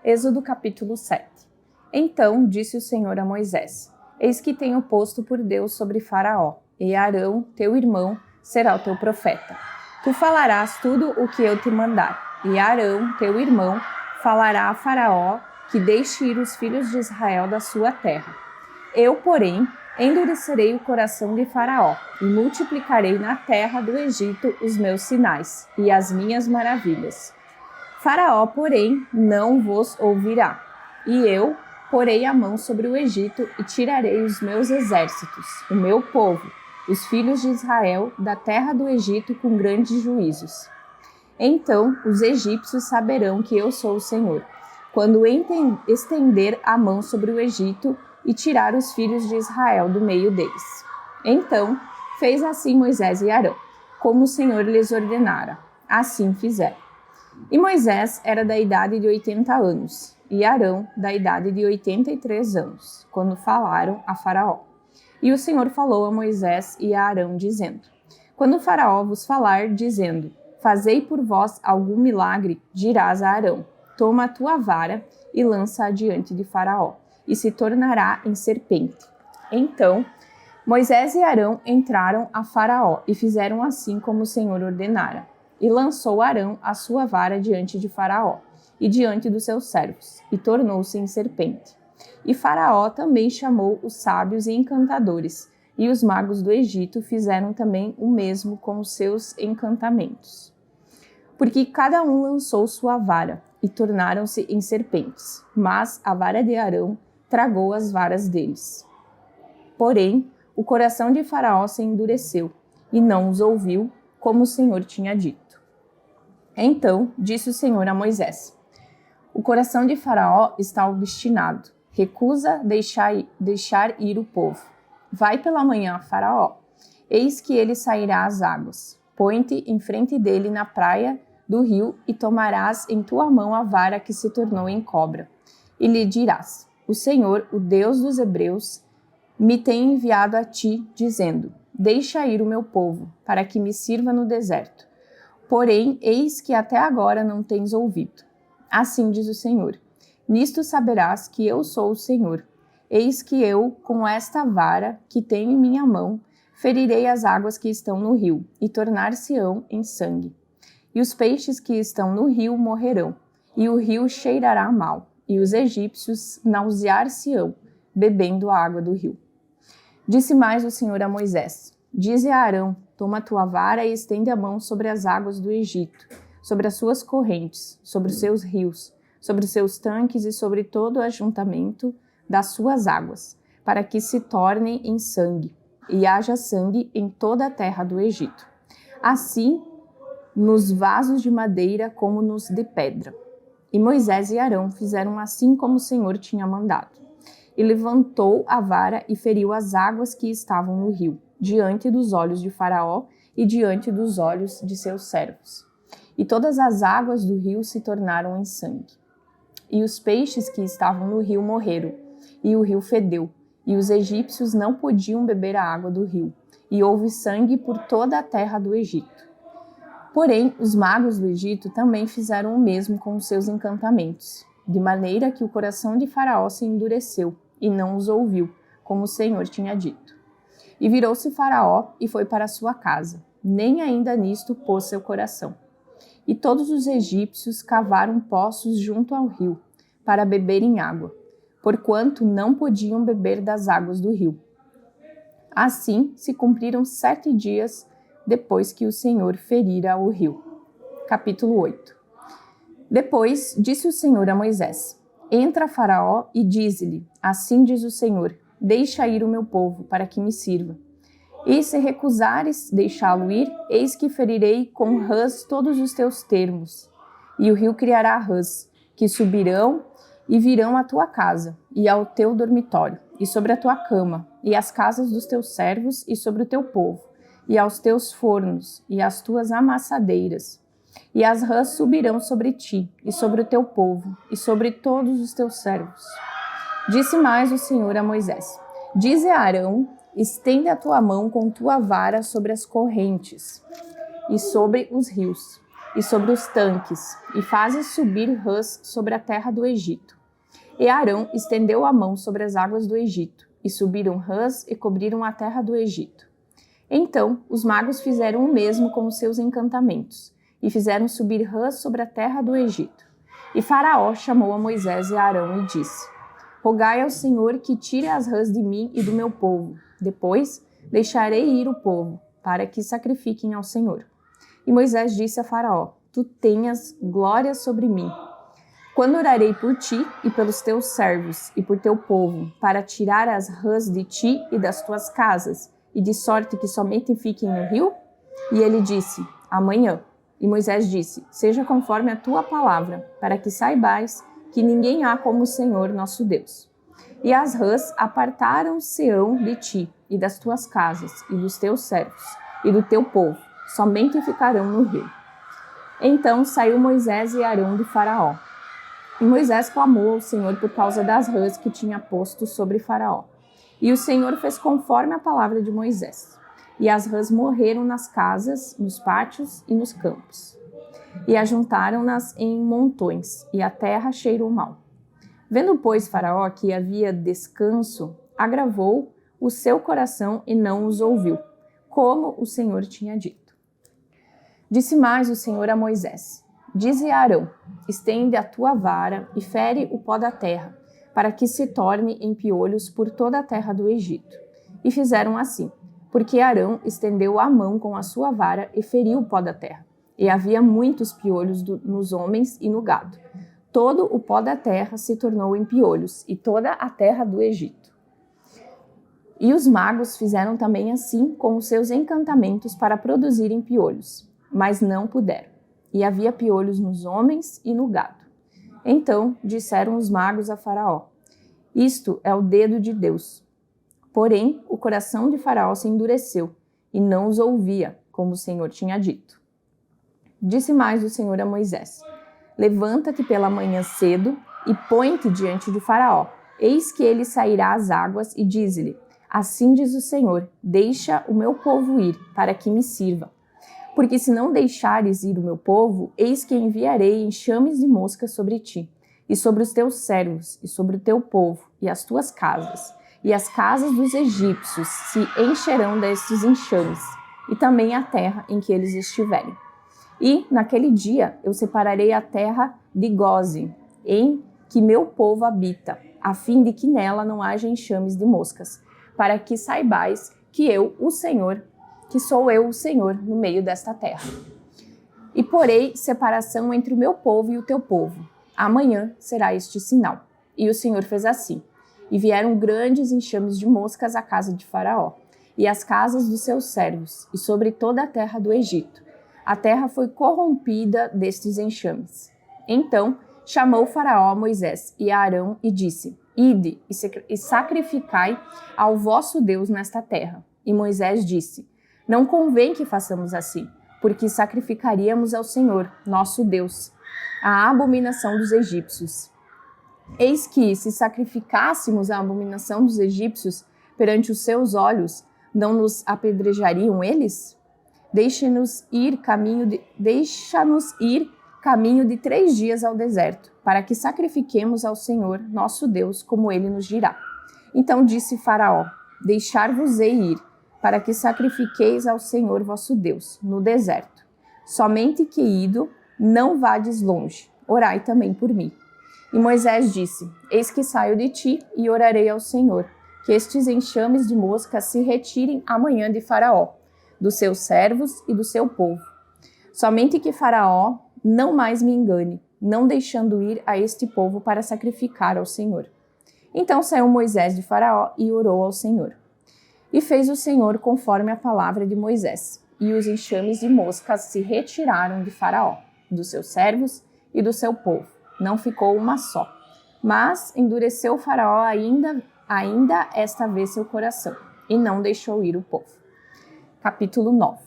Êxodo capítulo 7. Então disse o Senhor a Moisés: Eis que tenho posto por Deus sobre Faraó, e Arão, teu irmão, será o teu profeta. Tu falarás tudo o que eu te mandar, e Arão, teu irmão, falará a Faraó que deixe ir os filhos de Israel da sua terra. Eu, porém, endurecerei o coração de Faraó, e multiplicarei na terra do Egito os meus sinais e as minhas maravilhas. Faraó, porém, não vos ouvirá, e eu porei a mão sobre o Egito e tirarei os meus exércitos, o meu povo, os filhos de Israel, da terra do Egito com grandes juízos. Então os egípcios saberão que eu sou o Senhor, quando estender a mão sobre o Egito e tirar os filhos de Israel do meio deles. Então fez assim Moisés e Arão, como o Senhor lhes ordenara. Assim fizeram. E Moisés era da idade de 80 anos, e Arão da idade de 83 anos, quando falaram a Faraó. E o Senhor falou a Moisés e a Arão, dizendo: Quando Faraó vos falar, dizendo: Fazei por vós algum milagre, dirás a Arão: Toma a tua vara e lança-a diante de Faraó, e se tornará em serpente. Então Moisés e Arão entraram a Faraó e fizeram assim como o Senhor ordenara. E lançou Arão a sua vara diante de Faraó e diante dos seus servos, e tornou-se em serpente. E Faraó também chamou os sábios e encantadores, e os magos do Egito fizeram também o mesmo com os seus encantamentos. Porque cada um lançou sua vara, e tornaram-se em serpentes, mas a vara de Arão tragou as varas deles. Porém, o coração de Faraó se endureceu, e não os ouviu, como o Senhor tinha dito. Então disse o Senhor a Moisés: O coração de Faraó está obstinado, recusa deixar ir o povo. Vai pela manhã a Faraó, eis que ele sairá às águas. Põe-te em frente dele na praia do rio e tomarás em tua mão a vara que se tornou em cobra. E lhe dirás: O Senhor, o Deus dos Hebreus, me tem enviado a ti, dizendo: Deixa ir o meu povo, para que me sirva no deserto. Porém, eis que até agora não tens ouvido. Assim diz o Senhor: Nisto saberás que eu sou o Senhor. Eis que eu, com esta vara que tenho em minha mão, ferirei as águas que estão no rio, e tornar-se-ão em sangue. E os peixes que estão no rio morrerão, e o rio cheirará mal, e os egípcios nausear-se-ão, bebendo a água do rio. Disse mais o Senhor a Moisés: Dize a Arão: Toma a tua vara e estende a mão sobre as águas do Egito, sobre as suas correntes, sobre os seus rios, sobre os seus tanques e sobre todo o ajuntamento das suas águas, para que se tornem em sangue, e haja sangue em toda a terra do Egito. Assim, nos vasos de madeira como nos de pedra. E Moisés e Arão fizeram assim como o Senhor tinha mandado. E levantou a vara e feriu as águas que estavam no rio, diante dos olhos de Faraó e diante dos olhos de seus servos. E todas as águas do rio se tornaram em sangue. E os peixes que estavam no rio morreram, e o rio fedeu, e os egípcios não podiam beber a água do rio, e houve sangue por toda a terra do Egito. Porém, os magos do Egito também fizeram o mesmo com os seus encantamentos, de maneira que o coração de Faraó se endureceu, e não os ouviu, como o Senhor tinha dito. E virou-se Faraó e foi para sua casa, nem ainda nisto pôs seu coração. E todos os egípcios cavaram poços junto ao rio, para beberem água, porquanto não podiam beber das águas do rio. Assim se cumpriram 7 dias depois que o Senhor ferira o rio. Capítulo 8. Depois disse o Senhor a Moisés: Entra Faraó e dize-lhe: Assim diz o Senhor: Deixa ir o meu povo, para que me sirva. E se recusares deixá-lo ir, eis que ferirei com rãs todos os teus termos. E o rio criará rãs, que subirão e virão à tua casa, e ao teu dormitório, e sobre a tua cama, e às casas dos teus servos, e sobre o teu povo, e aos teus fornos, e às tuas amassadeiras. E as rãs subirão sobre ti, e sobre o teu povo, e sobre todos os teus servos. Disse mais o Senhor a Moisés: Dize a Arão: Estende a tua mão com tua vara sobre as correntes e sobre os rios, e sobre os tanques, e fazes subir rãs sobre a terra do Egito. E Arão estendeu a mão sobre as águas do Egito, e subiram rãs e cobriram a terra do Egito. Então os magos fizeram o mesmo com os seus encantamentos, e fizeram subir rãs sobre a terra do Egito. E Faraó chamou a Moisés e a Arão e disse: Rogai ao Senhor que tire as rãs de mim e do meu povo. Depois deixarei ir o povo, para que sacrifiquem ao Senhor. E Moisés disse a Faraó: Tu tenhas glória sobre mim. Quando orarei por ti e pelos teus servos e por teu povo, para tirar as rãs de ti e das tuas casas, e de sorte que somente fiquem no rio? E ele disse: Amanhã. E Moisés disse: Seja conforme a tua palavra, para que saibais que ninguém há como o Senhor nosso Deus. E as rãs apartaram-se-ão de ti e das tuas casas e dos teus servos e do teu povo, somente ficarão no rio. Então saiu Moisés e Arão de Faraó. E Moisés clamou ao Senhor por causa das rãs que tinha posto sobre Faraó. E o Senhor fez conforme a palavra de Moisés. E as rãs morreram nas casas, nos pátios e nos campos. E ajuntaram-nas em montões, e a terra cheirou mal. Vendo, pois, Faraó que havia descanso, agravou o seu coração e não os ouviu, como o Senhor tinha dito. Disse mais o Senhor a Moisés: Dize a Arão: Estende a tua vara e fere o pó da terra, para que se torne em piolhos por toda a terra do Egito. E fizeram assim, porque Arão estendeu a mão com a sua vara e feriu o pó da terra. E havia muitos piolhos nos homens e no gado. Todo o pó da terra se tornou em piolhos, e toda a terra do Egito. E os magos fizeram também assim com os seus encantamentos para produzirem piolhos, mas não puderam. E havia piolhos nos homens e no gado. Então disseram os magos a Faraó: Isto é o dedo de Deus. Porém, o coração de Faraó se endureceu, e não os ouvia, como o Senhor tinha dito. Disse mais o Senhor a Moisés: Levanta-te pela manhã cedo e põe-te diante de Faraó. Eis que ele sairá às águas e diz-lhe: Assim diz o Senhor: Deixa o meu povo ir, para que me sirva. Porque se não deixares ir o meu povo, eis que enviarei enxames de moscas sobre ti, e sobre os teus servos, e sobre o teu povo, e as tuas casas. E as casas dos egípcios se encherão destes enxames, e também a terra em que eles estiverem. E, naquele dia, eu separarei a terra de Gósen, em que meu povo habita, a fim de que nela não haja enxames de moscas, para que saibais que sou eu o Senhor no meio desta terra. E porei separação entre o meu povo e o teu povo. Amanhã será este sinal. E o Senhor fez assim. E vieram grandes enxames de moscas à casa de Faraó, e às casas dos seus servos, e sobre toda a terra do Egito. A terra foi corrompida destes enxames. Então chamou Faraó a Moisés e a Arão e disse: Ide e sacrificai ao vosso Deus nesta terra. E Moisés disse: Não convém que façamos assim, porque sacrificaríamos ao Senhor, nosso Deus, a abominação dos egípcios. Eis que, se sacrificássemos a abominação dos egípcios perante os seus olhos, não nos apedrejariam eles? Deixa-nos ir caminho de 3 dias ao deserto, para que sacrifiquemos ao Senhor, nosso Deus, como ele nos dirá. Então disse Faraó: Deixar-vos-ei ir, para que sacrifiqueis ao Senhor vosso Deus, no deserto. Somente que ido, não vades longe, orai também por mim. E Moisés disse: Eis que saio de ti e orarei ao Senhor, que estes enxames de moscas se retirem amanhã de Faraó, dos seus servos e do seu povo. Somente que Faraó não mais me engane, não deixando ir a este povo para sacrificar ao Senhor. Então saiu Moisés de Faraó e orou ao Senhor. E fez o Senhor conforme a palavra de Moisés, e os enxames de moscas se retiraram de Faraó, dos seus servos e do seu povo. Não ficou uma só. Mas endureceu Faraó ainda esta vez seu coração, e não deixou ir o povo. Capítulo 9.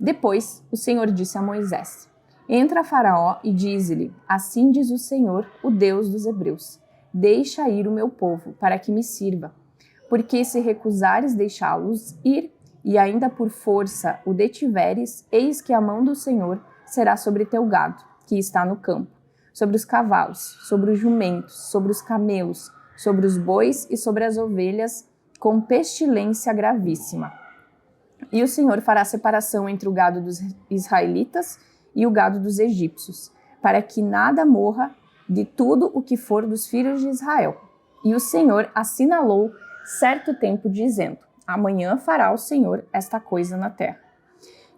Depois o Senhor disse a Moisés: Entra Faraó e dize-lhe: Assim diz o Senhor, o Deus dos Hebreus: Deixa ir o meu povo, para que me sirva. Porque se recusares deixá-los ir, e ainda por força o detiveres, eis que a mão do Senhor será sobre teu gado, que está no campo, sobre os cavalos, sobre os jumentos, sobre os camelos, sobre os bois e sobre as ovelhas, com pestilência gravíssima. E o Senhor fará separação entre o gado dos israelitas e o gado dos egípcios, para que nada morra de tudo o que for dos filhos de Israel. E o Senhor assinalou certo tempo, dizendo: amanhã fará o Senhor esta coisa na terra.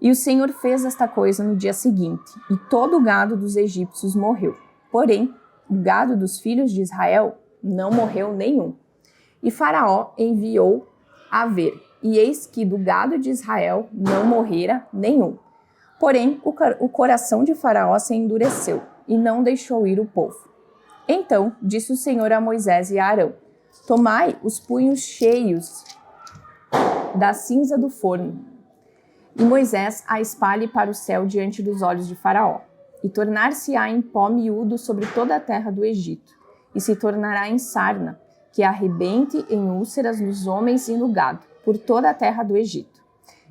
E o Senhor fez esta coisa no dia seguinte, e todo o gado dos egípcios morreu. Porém, o gado dos filhos de Israel não morreu nenhum. E Faraó enviou a ver, e eis que do gado de Israel não morrera nenhum. Porém, o coração de Faraó se endureceu, e não deixou ir o povo. Então disse o Senhor a Moisés e a Arão: tomai os punhos cheios da cinza do forno, e Moisés a espalhe para o céu diante dos olhos de Faraó, e tornar-se-á em pó miúdo sobre toda a terra do Egito, e se tornará em sarna, que arrebente em úlceras nos homens e no gado, por toda a terra do Egito.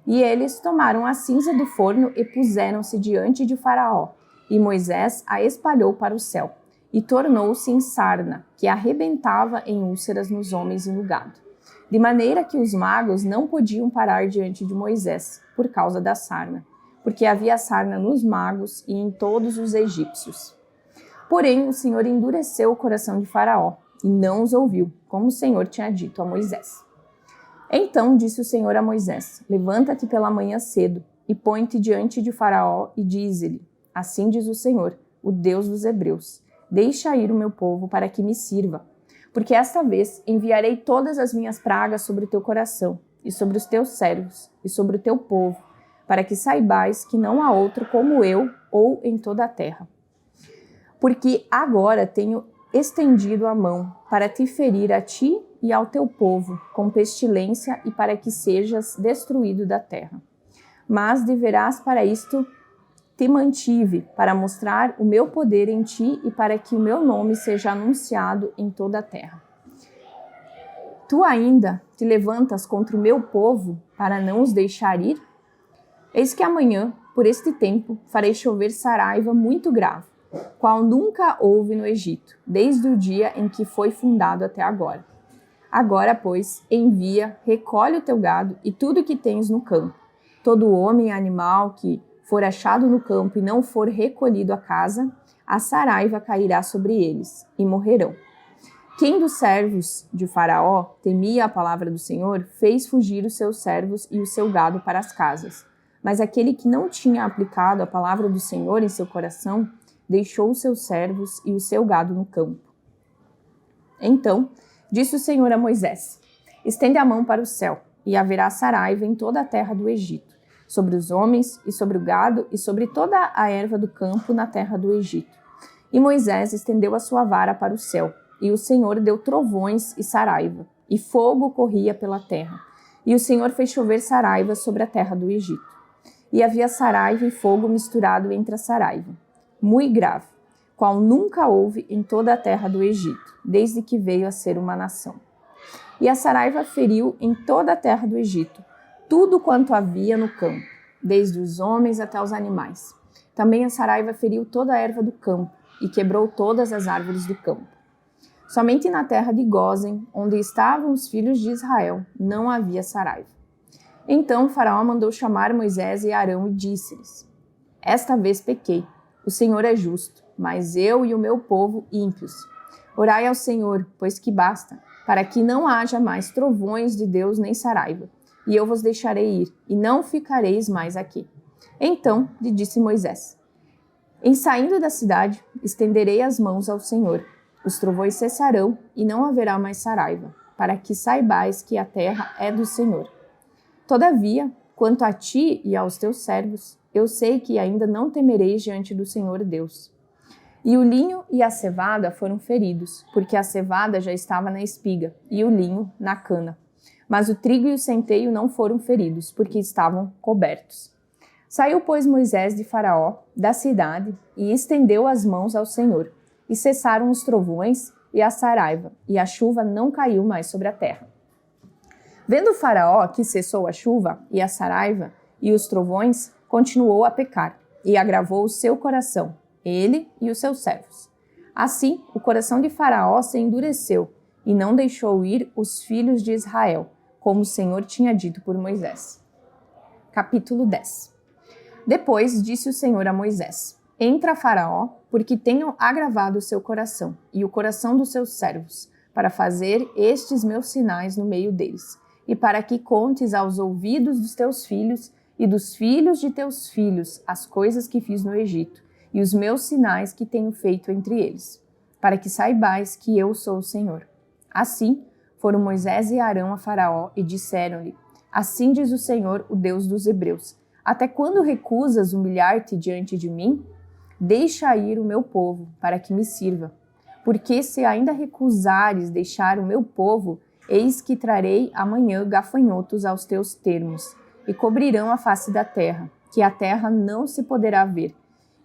E eles tomaram a cinza do forno e puseram-se diante de Faraó, e Moisés a espalhou para o céu, e tornou-se em sarna, que arrebentava em úlceras nos homens e no gado. De maneira que os magos não podiam parar diante de Moisés, por causa da sarna, porque havia sarna nos magos e em todos os egípcios. Porém, o Senhor endureceu o coração de Faraó, e não os ouviu, como o Senhor tinha dito a Moisés. Então disse o Senhor a Moisés: levanta-te pela manhã cedo, e põe-te diante de Faraó, e dize-lhe: assim diz o Senhor, o Deus dos Hebreus: deixa ir o meu povo para que me sirva, porque esta vez enviarei todas as minhas pragas sobre o teu coração, e sobre os teus servos, e sobre o teu povo, para que saibais que não há outro como eu ou em toda a terra. Porque agora tenho estendido a mão para te ferir a ti e ao teu povo com pestilência e para que sejas destruído da terra. Mas deverás para isto te mantive, para mostrar o meu poder em ti e para que o meu nome seja anunciado em toda a terra. Tu ainda te levantas contra o meu povo para não os deixar ir? Eis que amanhã, por este tempo, farei chover saraiva muito grave, qual nunca houve no Egito, desde o dia em que foi fundado até agora. Agora, pois, envia, recolhe o teu gado e tudo que tens no campo. Todo homem e animal que for achado no campo e não for recolhido à casa, a saraiva cairá sobre eles, e morrerão. Quem dos servos de Faraó temia a palavra do Senhor, fez fugir os seus servos e o seu gado para as casas. Mas aquele que não tinha aplicado a palavra do Senhor em seu coração, deixou os seus servos e o seu gado no campo. Então disse o Senhor a Moisés: estende a mão para o céu, e haverá saraiva em toda a terra do Egito, sobre os homens e sobre o gado e sobre toda a erva do campo na terra do Egito. E Moisés estendeu a sua vara para o céu, e o Senhor deu trovões e saraiva, e fogo corria pela terra. E o Senhor fez chover saraiva sobre a terra do Egito. E havia saraiva e fogo misturado entre a saraiva, muito grave, qual nunca houve em toda a terra do Egito, desde que veio a ser uma nação. E a saraiva feriu em toda a terra do Egito tudo quanto havia no campo, desde os homens até os animais. Também a saraiva feriu toda a erva do campo e quebrou todas as árvores do campo. Somente na terra de Gósen, onde estavam os filhos de Israel, não havia saraiva. Então Faraó mandou chamar Moisés e Arão e disse-lhes: esta vez pequei, o Senhor é justo, mas eu e o meu povo ímpios. Orai ao Senhor, pois que basta, para que não haja mais trovões de Deus nem saraiva, e eu vos deixarei ir, e não ficareis mais aqui. Então lhe disse Moisés: em saindo da cidade, estenderei as mãos ao Senhor. Os trovões cessarão, e não haverá mais saraiva, para que saibais que a terra é do Senhor. Todavia, quanto a ti e aos teus servos, eu sei que ainda não temereis diante do Senhor Deus. E o linho e a cevada foram feridos, porque a cevada já estava na espiga, e o linho na cana. Mas o trigo e o centeio não foram feridos, porque estavam cobertos. Saiu, pois, Moisés de Faraó, da cidade, e estendeu as mãos ao Senhor. E cessaram os trovões e a saraiva, e a chuva não caiu mais sobre a terra. Vendo Faraó que cessou a chuva e a saraiva e os trovões, continuou a pecar, e agravou o seu coração, ele e os seus servos. Assim, o coração de Faraó se endureceu e não deixou ir os filhos de Israel, como o Senhor tinha dito por Moisés. Capítulo 10. Depois disse o Senhor a Moisés: Entra, Faraó, porque tenho agravado o seu coração e o coração dos seus servos, para fazer estes meus sinais no meio deles, e para que contes aos ouvidos dos teus filhos e dos filhos de teus filhos as coisas que fiz no Egito, e os meus sinais que tenho feito entre eles, para que saibais que eu sou o Senhor. Assim foram Moisés e Arão a Faraó e disseram-lhe: Assim diz o Senhor, o Deus dos Hebreus: Até quando recusas humilhar-te diante de mim? Deixa ir o meu povo, para que me sirva. Porque se ainda recusares deixar o meu povo, eis que trarei amanhã gafanhotos aos teus termos, e cobrirão a face da terra, que a terra não se poderá ver.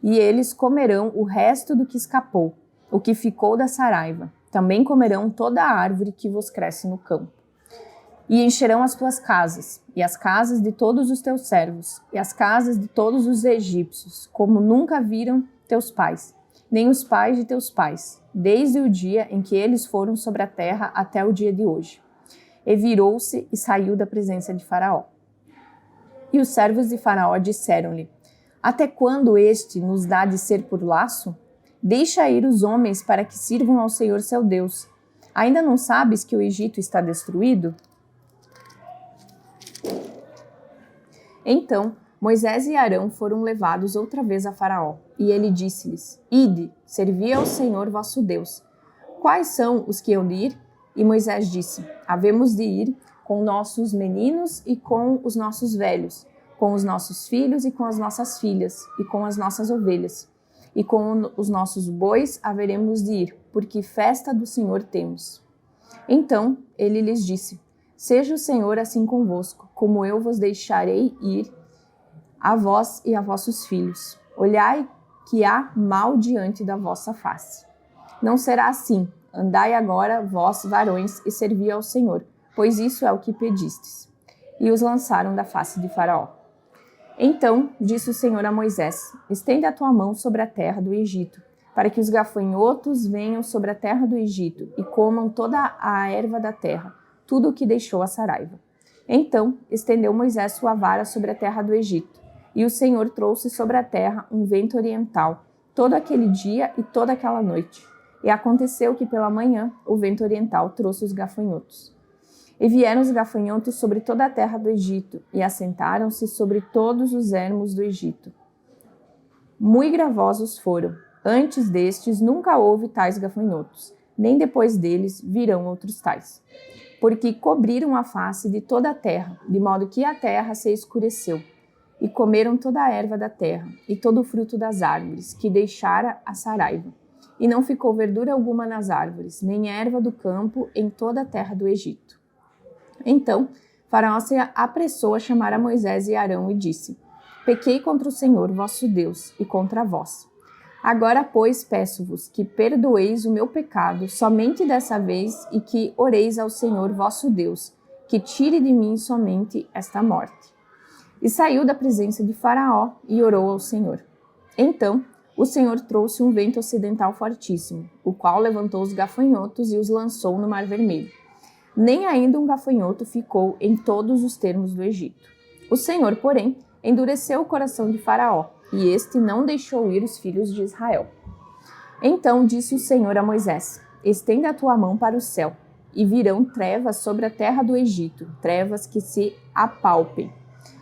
E eles comerão o resto do que escapou, o que ficou da saraiva. Também comerão toda a árvore que vos cresce no campo. E encherão as tuas casas, e as casas de todos os teus servos, e as casas de todos os egípcios, como nunca viram teus pais, nem os pais de teus pais, desde o dia em que eles foram sobre a terra até o dia de hoje. E virou-se e saiu da presença de Faraó. E os servos de Faraó disseram-lhe: Até quando este nos dá de ser por laço? Deixa ir os homens para que sirvam ao Senhor seu Deus. Ainda não sabes que o Egito está destruído? Então Moisés e Arão foram levados outra vez a Faraó, e ele disse-lhes: Ide, servi ao Senhor vosso Deus. Quais são os que hão de ir? E Moisés disse: Havemos de ir com nossos meninos e com os nossos velhos, com os nossos filhos e com as nossas filhas, e com as nossas ovelhas. E com os nossos bois haveremos de ir, porque festa do Senhor temos. Então ele lhes disse: Seja o Senhor assim convosco, como eu vos deixarei ir, a vós e a vossos filhos. Olhai que há mal diante da vossa face. Não será assim. Andai agora, vós, varões, e servi ao Senhor, pois isso é o que pedistes. E os lançaram da face de Faraó. Então disse o Senhor a Moisés: Estende a tua mão sobre a terra do Egito, para que os gafanhotos venham sobre a terra do Egito e comam toda a erva da terra, tudo o que deixou a saraiva. Então estendeu Moisés sua vara sobre a terra do Egito, e o Senhor trouxe sobre a terra um vento oriental, todo aquele dia e toda aquela noite. E aconteceu que pela manhã o vento oriental trouxe os gafanhotos. E vieram os gafanhotos sobre toda a terra do Egito, e assentaram-se sobre todos os ermos do Egito. Muito gravosos foram. Antes destes nunca houve tais gafanhotos, nem depois deles virão outros tais. Porque cobriram a face de toda a terra, de modo que a terra se escureceu. E comeram toda a erva da terra, e todo o fruto das árvores, que deixara a saraiva. E não ficou verdura alguma nas árvores, nem erva do campo em toda a terra do Egito. Então Faraó se apressou a chamar a Moisés e Arão e disse: Pequei contra o Senhor vosso Deus e contra vós. Agora, pois, peço-vos que perdoeis o meu pecado somente dessa vez e que oreis ao Senhor vosso Deus, que tire de mim somente esta morte. E saiu da presença de Faraó e orou ao Senhor. Então o Senhor trouxe um vento ocidental fortíssimo, o qual levantou os gafanhotos e os lançou no Mar Vermelho. Nem ainda um gafanhoto ficou em todos os termos do Egito. O Senhor, porém, endureceu o coração de Faraó, e este não deixou ir os filhos de Israel. Então disse o Senhor a Moisés: Estenda a tua mão para o céu, e virão trevas sobre a terra do Egito, trevas que se apalpem.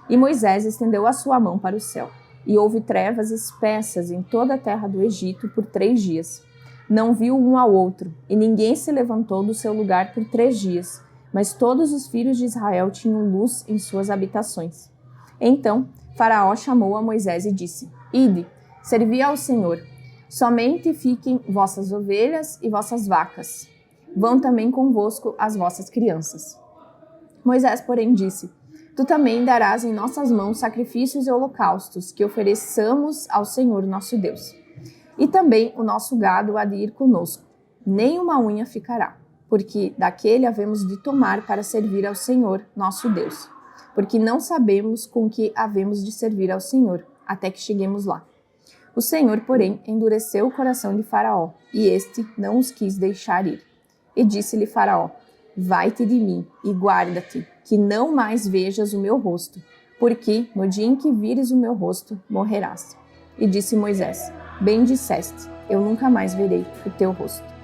E Moisés estendeu a sua mão para o céu, e houve trevas espessas em toda a terra do Egito por 3 dias. Não viu um ao outro, e ninguém se levantou do seu lugar por 3 dias, mas todos os filhos de Israel tinham luz em suas habitações. Então Faraó chamou a Moisés e disse: Ide, servi ao Senhor. Somente fiquem vossas ovelhas e vossas vacas. Vão também convosco as vossas crianças. Moisés, porém, disse: Tu também darás em nossas mãos sacrifícios e holocaustos que ofereçamos ao Senhor nosso Deus. E também o nosso gado há de ir conosco. Nem uma unha ficará, porque daquele havemos de tomar para servir ao Senhor nosso Deus. Porque não sabemos com que havemos de servir ao Senhor, até que cheguemos lá. O Senhor, porém, endureceu o coração de Faraó, e este não os quis deixar ir. E disse-lhe Faraó: Vai-te de mim e guarda-te, que não mais vejas o meu rosto, porque no dia em que vires o meu rosto, morrerás. E disse Moisés: Bem disseste, eu nunca mais verei o teu rosto.